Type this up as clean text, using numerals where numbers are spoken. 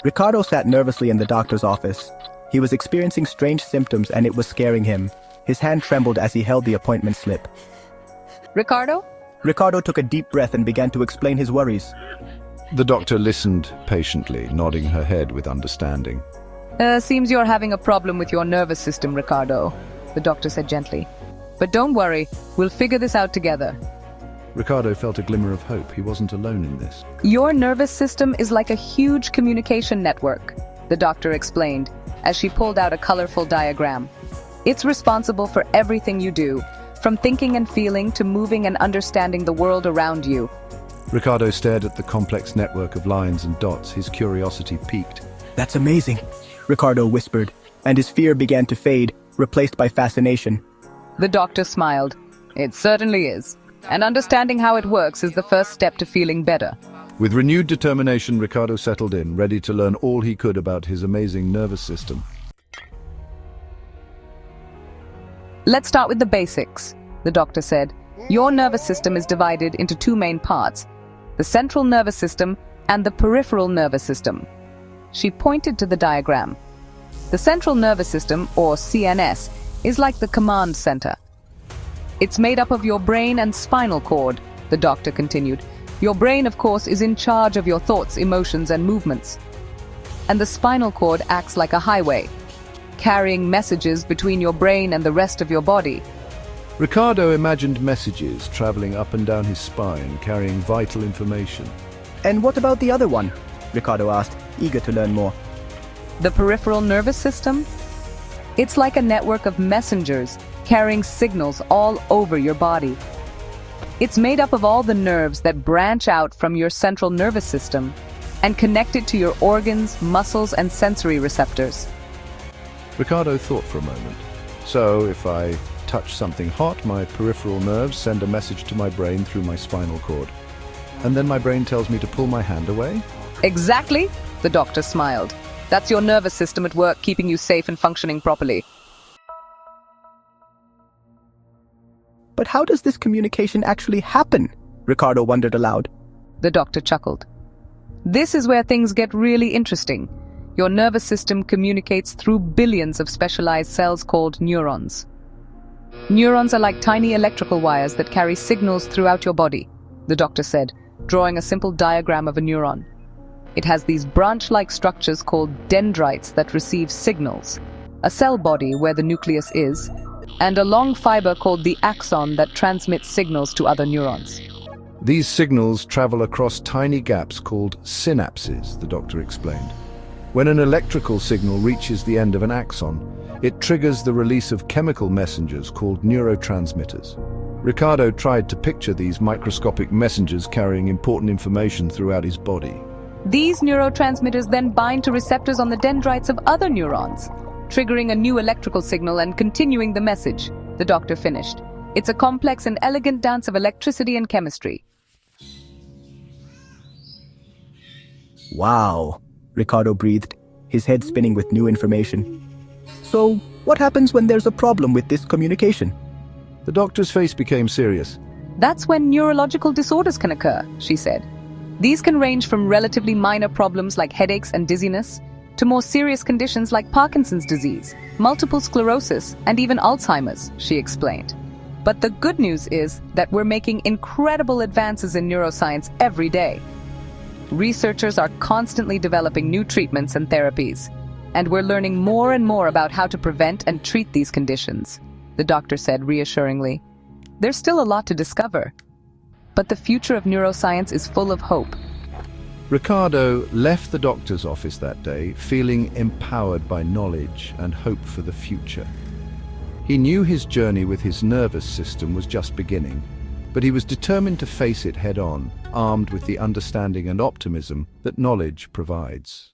Ricardo sat nervously in the doctor's office. He was experiencing strange symptoms and it was scaring him. His hand trembled as he held the appointment slip. Ricardo? Ricardo took a deep breath and began to explain his worries. The doctor listened patiently, nodding her head with understanding. Seems you're having a problem with your nervous system, Ricardo, the doctor said gently. But don't worry, we'll figure this out together. Ricardo felt a glimmer of hope. He wasn't alone in this. Your nervous system is like a huge communication network, the doctor explained, as she pulled out a colorful diagram. It's responsible for everything you do, from thinking and feeling to moving and understanding the world around you. Ricardo stared at the complex network of lines and dots. His curiosity piqued. "That's amazing," Ricardo whispered, and his fear began to fade, replaced by fascination. The doctor smiled. It certainly is. And understanding how it works is the first step to feeling better. With renewed determination, Ricardo settled in, ready to learn all he could about his amazing nervous system. Let's start with the basics, the doctor said. Your nervous system is divided into two main parts, the central nervous system and the peripheral nervous system. She pointed to the diagram. The central nervous system, or CNS, is like the command center. It's made up of your brain and spinal cord, the doctor continued. Your brain, of course, is in charge of your thoughts, emotions, and movements. And the spinal cord acts like a highway, carrying messages between your brain and the rest of your body. Ricardo imagined messages traveling up and down his spine, carrying vital information. "And what about the other one?" Ricardo asked, eager to learn more. The peripheral nervous system? It's like a network of messengers carrying signals all over your body. It's made up of all the nerves that branch out from your central nervous system and connect it to your organs, muscles, and sensory receptors. Ricardo thought for a moment. So, if I touch something hot, my peripheral nerves send a message to my brain through my spinal cord. And then my brain tells me to pull my hand away? Exactly, the doctor smiled. That's your nervous system at work, keeping you safe and functioning properly. "But how does this communication actually happen?" Ricardo wondered aloud. The doctor chuckled. This is where things get really interesting. Your nervous system communicates through billions of specialized cells called neurons. Neurons are like tiny electrical wires that carry signals throughout your body, the doctor said, drawing a simple diagram of a neuron. It has these branch-like structures called dendrites that receive signals, a cell body where the nucleus is, and a long fiber called the axon that transmits signals to other neurons. These signals travel across tiny gaps called synapses, the doctor explained. When an electrical signal reaches the end of an axon, it triggers the release of chemical messengers called neurotransmitters. Ricardo tried to picture these microscopic messengers carrying important information throughout his body. These neurotransmitters then bind to receptors on the dendrites of other neurons, triggering a new electrical signal and continuing the message, the doctor finished. It's a complex and elegant dance of electricity and chemistry. "Wow," Ricardo breathed, his head spinning with new information. "So, what happens when there's a problem with this communication?" The doctor's face became serious. That's when neurological disorders can occur, she said. These can range from relatively minor problems like headaches and dizziness to more serious conditions like Parkinson's disease, multiple sclerosis, and even Alzheimer's, she explained. But the good news is that we're making incredible advances in neuroscience every day. Researchers are constantly developing new treatments and therapies, and we're learning more and more about how to prevent and treat these conditions, the doctor said reassuringly. There's still a lot to discover, but the future of neuroscience is full of hope. Ricardo left the doctor's office that day feeling empowered by knowledge and hope for the future. He knew his journey with his nervous system was just beginning, but he was determined to face it head-on, armed with the understanding and optimism that knowledge provides.